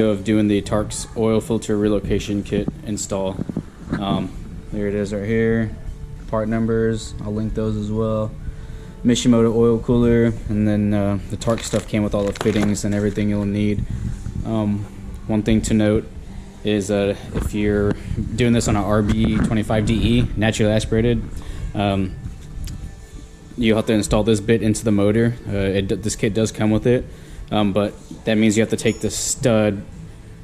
Of doing the TAARKS oil filter relocation kit install. There it is right here. Part numbers, I'll link those as well. Mishimoto oil cooler, and then the TAARKS stuff came with all the fittings and everything you'll need. One thing to note is if you're doing this on an RB25DE, naturally aspirated, you'll have to install this bit into the motor. This kit does come with it. But that means you have to take the stud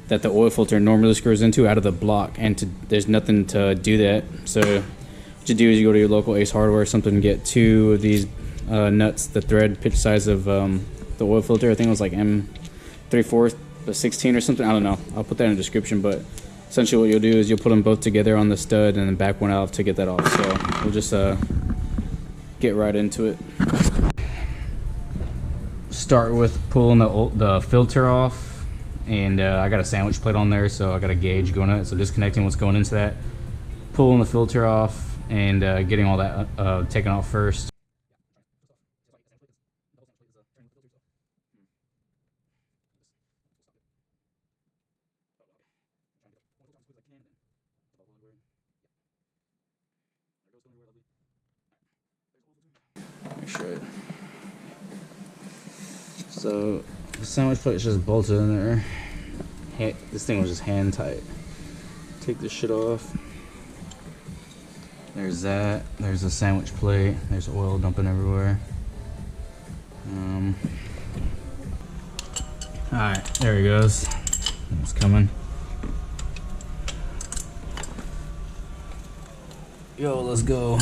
that the oil filter normally screws into out of the block, and there's nothing to do that. So what you do is you go to your local Ace Hardware or something and get 2 of these nuts, the thread pitch size of the oil filter. I think it was like M34 16 or something. I don't know. I'll put that in the description. But essentially what you'll do is you'll put them both together on the stud and then back one out to get that off. So we'll just get right into it. Start with pulling the filter off, and I got a sandwich plate on there, so I got a gauge going on it. So disconnecting what's going into that, pulling the filter off, and getting all that taken off first. Let me show it. So the sandwich plate is just bolted in there. This thing was just hand tight. Take this shit off. There's that. There's the sandwich plate. There's oil dumping everywhere. Alright, there he goes. It's coming. Yo, let's go.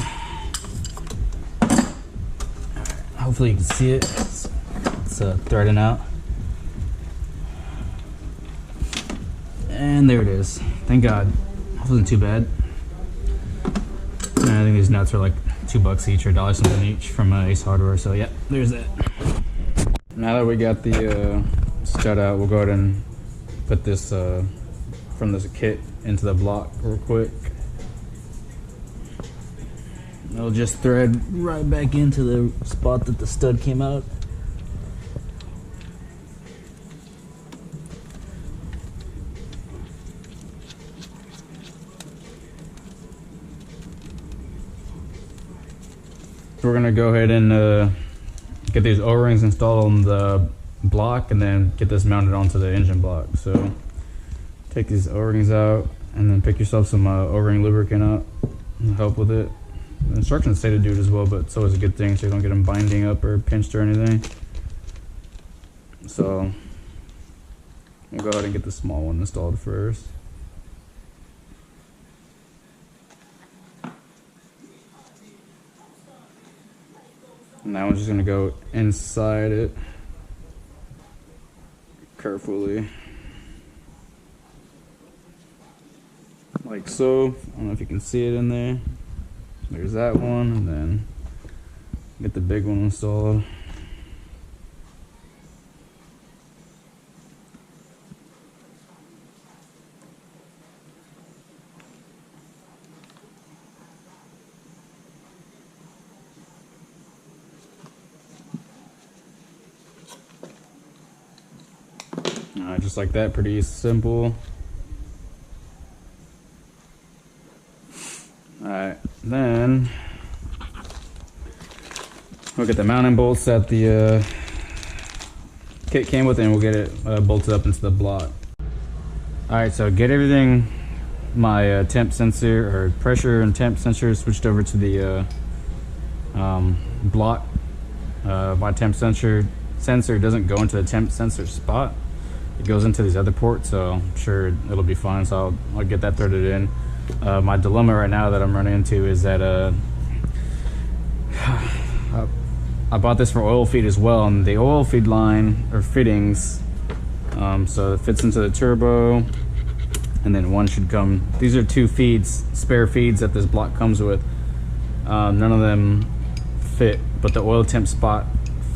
Hopefully you can see it. It's threading out. And there it is. Thank God. It wasn't too bad. And I think these nuts are like $2 each or $1 something each from Ace Hardware. So yeah, there's that. Now that we got the stud out, we'll go ahead and put this from this kit into the block real quick. It'll just thread right back into the spot that the stud came out. We're gonna go ahead and get these O-rings installed on the block, and then get this mounted onto the engine block. So take these O-rings out, and then pick yourself some O-ring lubricant out and help with it. The instructions say to do it as well, but it's always a good thing so you don't get them binding up or pinched or anything. So we'll go ahead and get the small one installed first. And that one's just gonna go inside it carefully, like so. I don't know if you can see it in there. There's that one, and then get the big one installed. Just like that, pretty simple. Alright, then we'll get the mounting bolts that the kit came with, and we'll get it bolted up into the block. Alright, so get everything, my temp sensor, or pressure and temp sensor, switched over to the block. My temp sensor doesn't go into the temp sensor spot. It goes into these other ports, so I'm sure it'll be fine. So I'll get that threaded in. My dilemma right now that I'm running into is that I bought this for oil feed as well, and the oil feed line or fittings, so it fits into the turbo, and then one should come. These are 2 feeds, spare feeds that this block comes with. None of them fit, but the oil temp spot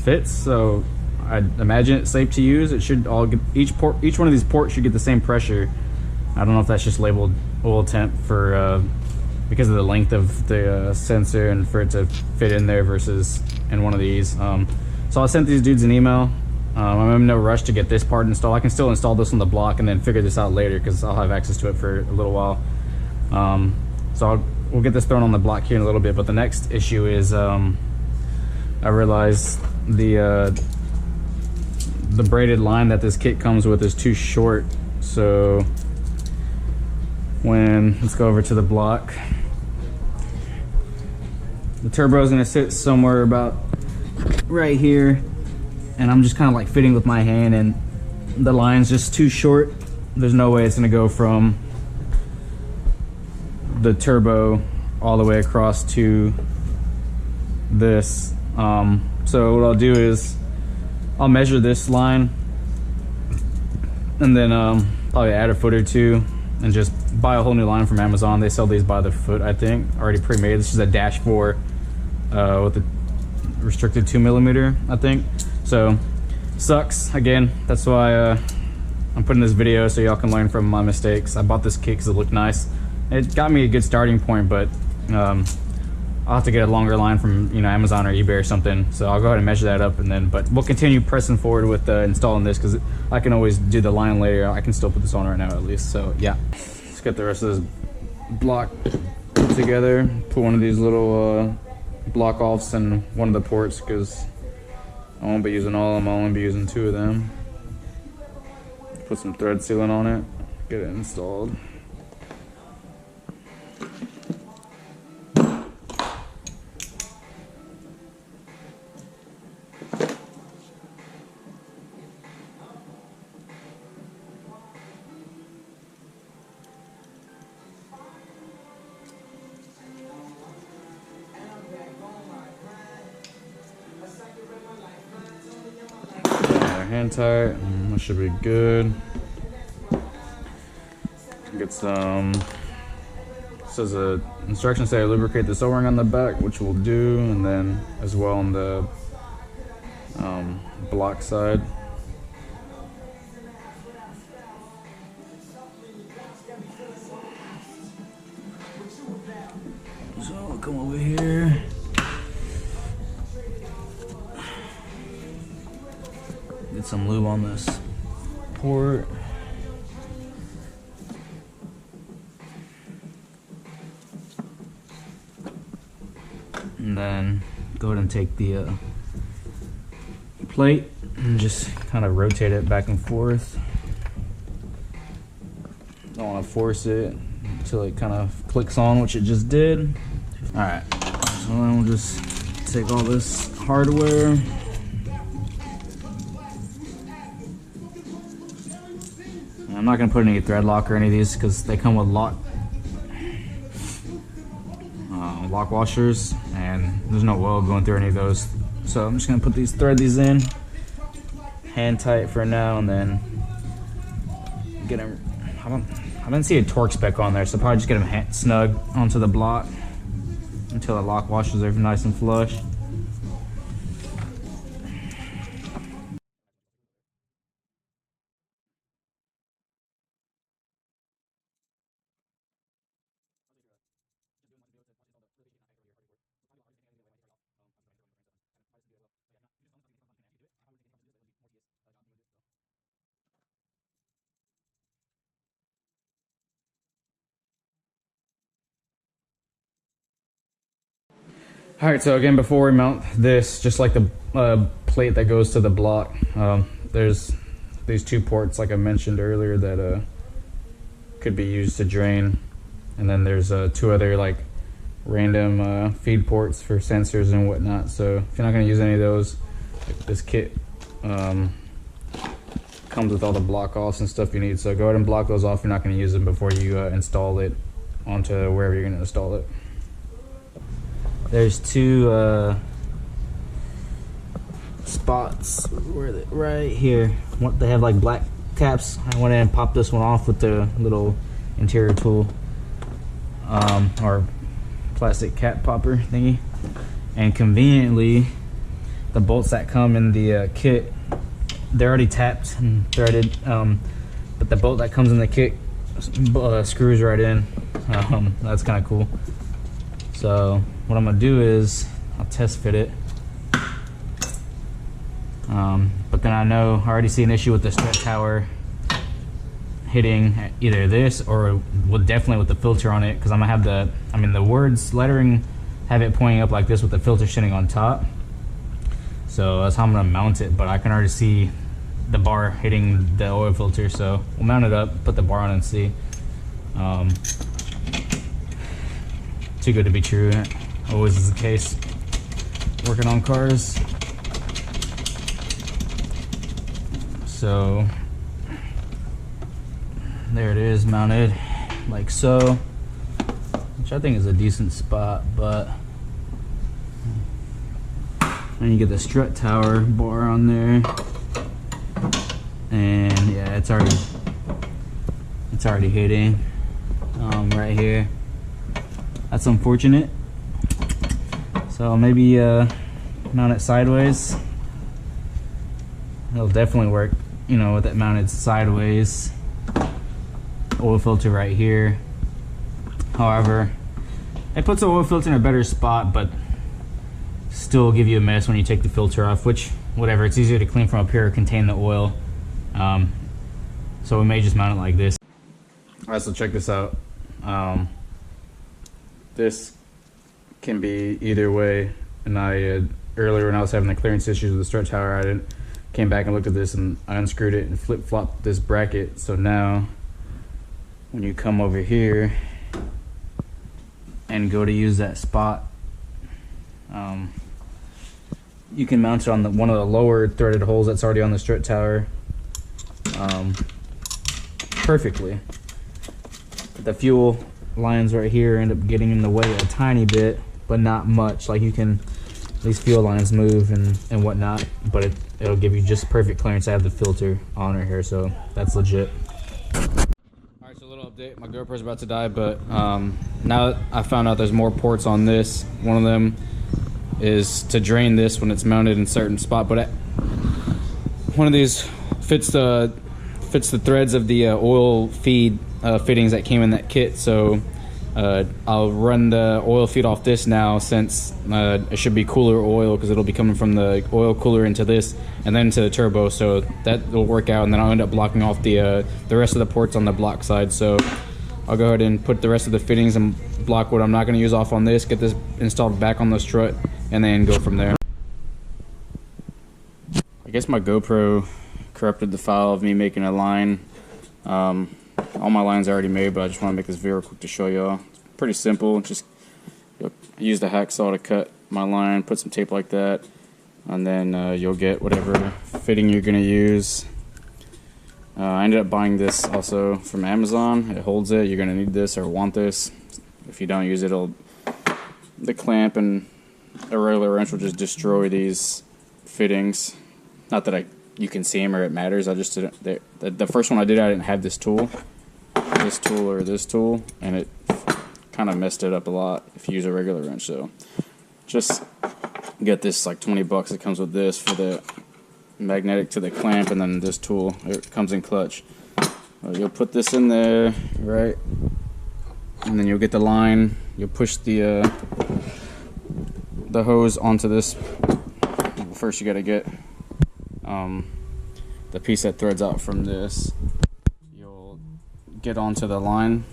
fits, so I imagine it's safe to use. It should all get, each one of these ports should get the same pressure. I don't know if that's just labeled oil temp for because of the length of the sensor and for it to fit in there versus in one of these. So I sent these dudes an email I'm in no rush to get this part installed. I can still install this on the block and then figure this out later because I'll have access to it for a little while. So we'll get this thrown on the block here in a little bit. But the next issue is I realized the braided line that this kit comes with is too short. So let's go over to the block. The turbo is going to sit somewhere about right here, and I'm just kind of like fitting with my hand, and the line's just too short. There's no way it's going to go from the turbo all the way across to this. So what I'll do is I'll measure this line and then probably add a foot or two and just buy a whole new line from Amazon. They sell these by the foot, I think, already pre-made. This is a dash 4 with a restricted 2mm, I think. So sucks. Again, that's why I'm putting this video so y'all can learn from my mistakes. I bought this kit because it looked nice. It got me a good starting point, but I'll have to get a longer line from Amazon or eBay or something. So I'll go ahead and measure that up, and then but we'll continue pressing forward with installing this because I can always do the line later. I can still put this on right now at least. So yeah, let's get the rest of this block put together. Put one of these little block offs in one of the ports because I won't be using all of them. I'll only be using 2 of them. Put some thread sealant on it, get it installed. Hand tight, that should be good. Get some, says a instruction say lubricate this O-ring on the back, which we'll do, and then as well on the block side. So I'll come over here. Get some lube on this port. And then go ahead and take the plate and just kind of rotate it back and forth. Don't want to force it until it kind of clicks on, which it just did. All right, so then we'll just take all this hardware. I'm not going to put any thread lock or any of these because they come with lock washers and there's no oil going through any of those. So I'm just going to thread these in hand tight for now, and then get them. I didn't see a torque spec on there, so probably just get them snug onto the block until the lock washers are nice and flush. Alright, so again, before we mount this, just like the plate that goes to the block, there's these 2 ports like I mentioned earlier that could be used to drain, and then there's 2 other like random feed ports for sensors and whatnot. So if you're not going to use any of those, like this kit comes with all the block offs and stuff you need, so go ahead and block those off. You're not going to use them before you install it onto wherever you're going to install it. There's 2 spots right here. They have like black caps. I went in and popped this one off with the little interior tool or plastic cap popper thingy. And conveniently, the bolts that come in the kit, they're already tapped and threaded, but the bolt that comes in the kit screws right in. That's kind of cool. So what I'm gonna do is I'll test fit it, but But then I already see an issue with the strut tower hitting either this or definitely with the filter on it, because I'm gonna have the words lettering have it pointing up like this with the filter sitting on top. So that's how I'm gonna mount it, but I can already see the bar hitting the oil filter, so we'll mount it up, put the bar on and see. Too good to be true. Always is the case working on cars. So there it is, mounted like so, which I think is a decent spot. But then you get the strut tower bar on there, and yeah, it's already hitting right here. That's unfortunate. So maybe mount it sideways. It'll definitely work, you know, with it mounted sideways. Oil filter right here. However, it puts the oil filter in a better spot, but still give you a mess when you take the filter off, which, whatever, it's easier to clean from up here or contain the oil. So we may just mount it like this. Alright, so check this out. This can be either way, and earlier when I was having the clearance issues with the strut tower, came back and looked at this and I unscrewed it and flip-flopped this bracket. So now when you come over here and go to use that spot, you can mount it on one of the lower threaded holes that's already on the strut tower perfectly. The fuel lines right here end up getting in the way a tiny bit, but not much. Like, you can, these fuel lines move and whatnot, but it'll give you just perfect clearance. I have the filter on right here, so that's legit. Alright, so a little update. My GoPro's about to die, but now I found out there's more ports on this. One of them is to drain this when it's mounted in a certain spot, but one of these fits the threads of the oil feed fittings that came in that kit. So I'll run the oil feed off this now, since it should be cooler oil, because it'll be coming from the oil cooler into this and then to the turbo, so that will work out. And then I'll end up blocking off the rest of the ports on the block side. So I'll go ahead and put the rest of the fittings and block what I'm not going to use off on this, get this installed back on the strut, and then go from there. I guess my GoPro corrupted the file of me making a line. All my lines are already made, but I just want to make this video quick to show y'all. It's pretty simple. Just use the hacksaw to cut my line, put some tape like that, and then you'll get whatever fitting you're going to use. I ended up buying this also from Amazon. It holds it. You're going to need this or want this. If you don't use it, the clamp and a regular wrench will just destroy these fittings. Not that you can see them or it matters. I just didn't. The first one I did, I didn't have this tool or this tool, and it kind of messed it up a lot if you use a regular wrench. So just get this, like $20. It comes with this for the magnetic to the clamp, and then this tool. It comes in clutch. You'll put this in there, right, and then you'll get the line. You'll push the hose onto this. First, you got to get the piece that threads out from this. You'll get onto the line,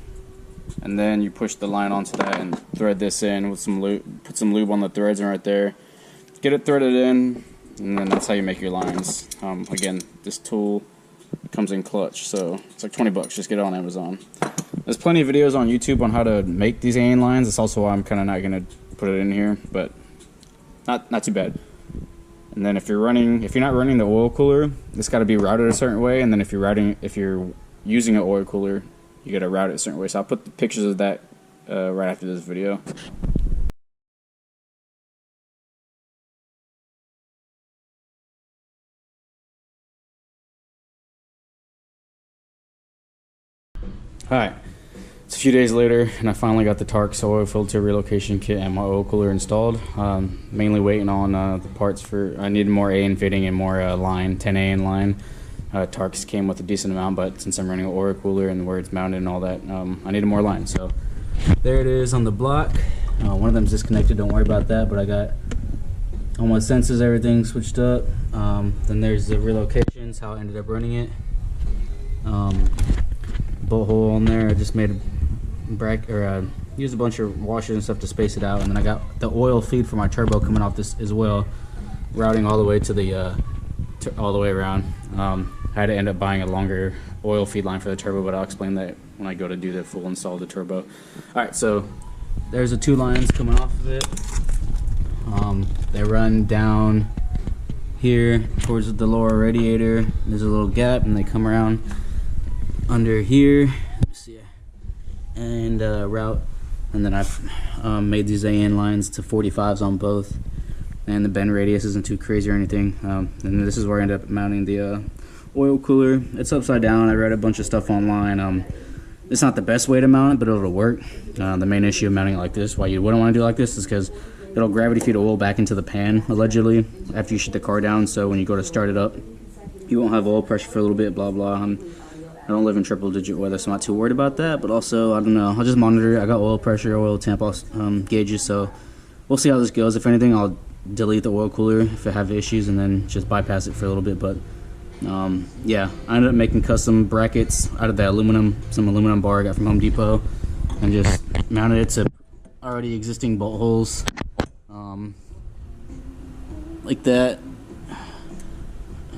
and then you push the line onto that and thread this in with some lube. Put some lube on the threads right there. Get it threaded in, and then that's how you make your lines. Again, this tool comes in clutch, so it's like $20. Just get it on Amazon. There's plenty of videos on YouTube on how to make these AN lines. That's also why I'm kind of not going to put it in here, but not too bad. And then if you're not running the oil cooler, it's got to be routed a certain way. And then if you're using an oil cooler, you got to route it a certain way. So I'll put the pictures of that right after this video. Alright, it's a few days later, and I finally got the TAARKS oil filter relocation kit and my oil cooler installed. Mainly waiting on the parts I needed more AN fitting and more line, 10 AN line. TAARKS came with a decent amount, but since I'm running an oil cooler and where it's mounted and all that, I needed more line. So there it is on the block. One of them's disconnected, don't worry about that, but I got all my sensors, everything switched up. Then there's the relocations, how I ended up running it. Bolt hole on there. I just made a bracket, or used a bunch of washers and stuff to space it out. And then I got the oil feed for my turbo coming off this as well, routing all the way to the all the way around. I had to end up buying a longer oil feed line for the turbo, but I'll explain that when I go to do the full install of the turbo. All right, so there's the 2 lines coming off of it. They run down here towards the lower radiator. There's a little gap, and they come around under here. Let's see, and route. And then I've made these AN lines to 45s on both. And the bend radius isn't too crazy or anything. And this is where I ended up mounting the oil cooler. It's upside down. I read a bunch of stuff online. It's not the best way to mount it, but it'll work. The main issue of mounting it like this, why you wouldn't want to do it like this, is because it'll gravity feed oil back into the pan, allegedly, after you shut the car down. So when you go to start it up, you won't have oil pressure for a little bit, blah, blah. I don't live in triple digit weather, so I'm not too worried about that. But also, I don't know, I'll just monitor it. I got oil pressure, oil temp gauges, so we'll see how this goes. If anything, I'll delete the oil cooler if I have issues, and then just bypass it for a little bit. But yeah, I ended up making custom brackets out of the some aluminum bar I got from Home Depot, and just mounted it to already existing bolt holes, like that.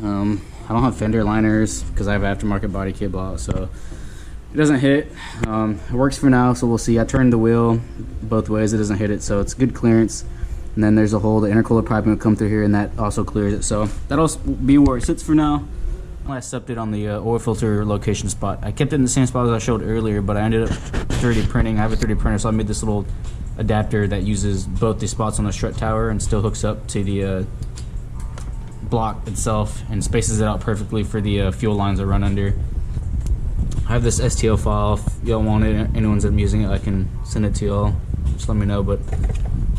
I don't have fender liners because I have aftermarket body kit bought, so it doesn't hit. It works for now, so we'll see. I turned the wheel both ways, it doesn't hit it, so it's good clearance. And then there's a hole, the intercooler piping will come through here, and that also clears it. So that'll be where it sits for now. I stepped it on the oil filter location spot. I kept it in the same spot as I showed earlier, but I ended up 3D printing. I have a 3D printer, so I made this little adapter that uses both the spots on the strut tower and still hooks up to the block itself and spaces it out perfectly for the fuel lines that run under. I have this STL file. If y'all want it, anyone's using it, I can send it to y'all. Just let me know, but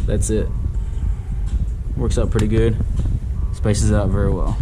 that's it. Works out pretty good. Spaces it out very well.